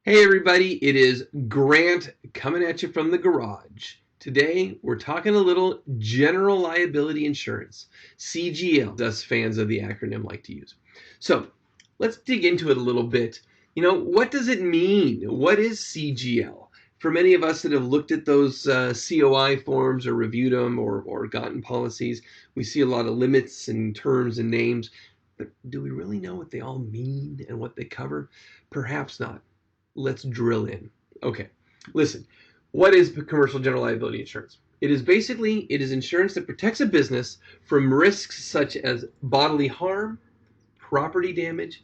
Hey everybody, it is Grant coming at you from the garage. Today we're talking a little General Liability Insurance, CGL, us fans of the acronym like to use. So let's dig into it a little bit. What does it mean? What is CGL? For many of us that have looked at those COI forms or reviewed them or gotten policies, we see a lot of limits and terms and names, but do we really know what they all mean and what they cover? Perhaps not. Let's drill in. Okay, listen. What is commercial general liability insurance? It is insurance that protects a business from risks such as bodily harm, property damage,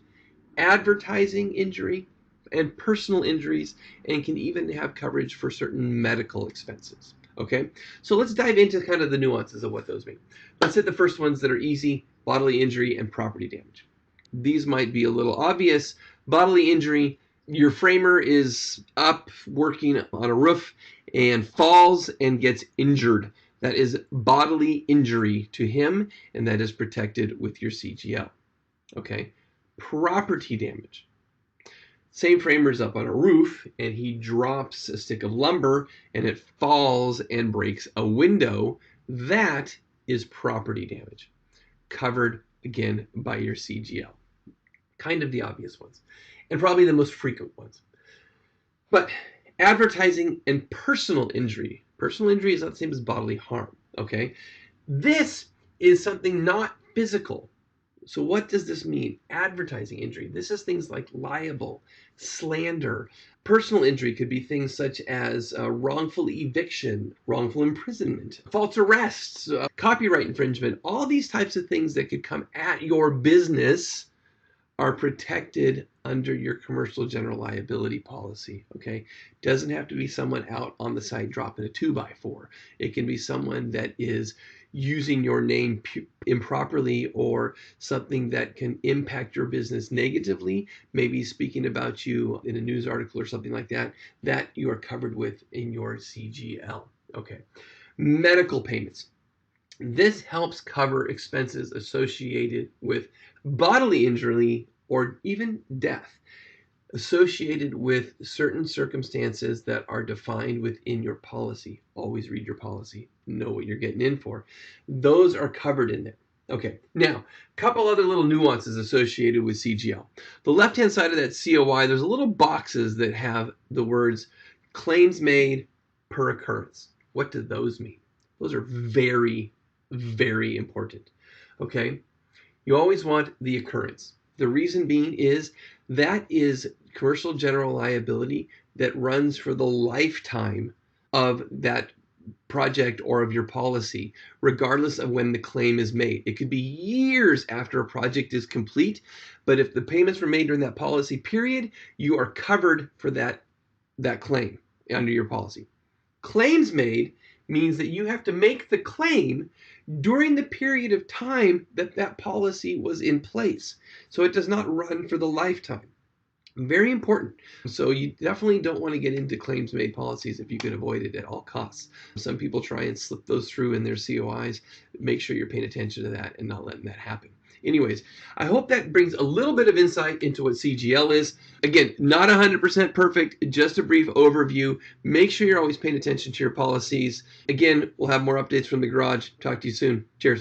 advertising injury, and personal injuries, and can even have coverage for certain medical expenses. Okay, so let's dive into kind of the nuances of what those mean. Let's hit the first ones that are easy: bodily injury and property damage. These might be a little obvious. Bodily injury: your framer is up working on a roof and falls and gets injured. That is bodily injury to him, and that is protected with your CGL. Okay. Property damage: same framer's up on a roof and he drops a stick of lumber and it falls and breaks a window. That is property damage, covered again by your CGL. Kind of the obvious ones, and probably the most frequent ones. But advertising and personal injury. Personal injury is not the same as bodily harm, okay? This is something not physical. So what does this mean? Advertising injury. This is things like libel, slander. Personal injury could be things such as wrongful eviction, wrongful imprisonment, false arrests, copyright infringement. All these types of things that could come at your business are protected under your commercial general liability policy. Okay, doesn't have to be someone out on the side dropping a 2x4. It can be someone that is using your name improperly, or something that can impact your business negatively, maybe speaking about you in a news article or something like that, that you are covered with in your CGL. Okay, medical payments. This helps cover expenses associated with bodily injury or even death associated with certain circumstances that are defined within your policy. Always read your policy, know what you're getting in for. Those are covered in there. Okay, now, a couple other little nuances associated with CGL. The left-hand side of that COI, there's a little boxes that have the words claims made per occurrence. What do those mean? Those are very, very important. Okay, you always want the occurrence. The reason being is that is commercial general liability that runs for the lifetime of that project or of your policy, regardless of when the claim is made. It could be years after a project is complete, but if the payments were made during that policy period, you are covered for that claim under your policy. Claims made means that you have to make the claim during the period of time that that policy was in place. So it does not run for the lifetime. Very important. So you definitely don't want to get into claims made policies if you can avoid it at all costs. Some people try and slip those through in their COIs. Make sure you're paying attention to that and not letting that happen. Anyways, I hope that brings a little bit of insight into what CGL is. Again, not 100% perfect, just a brief overview. Make sure you're always paying attention to your policies. Again, we'll have more updates from the garage. Talk to you soon. Cheers.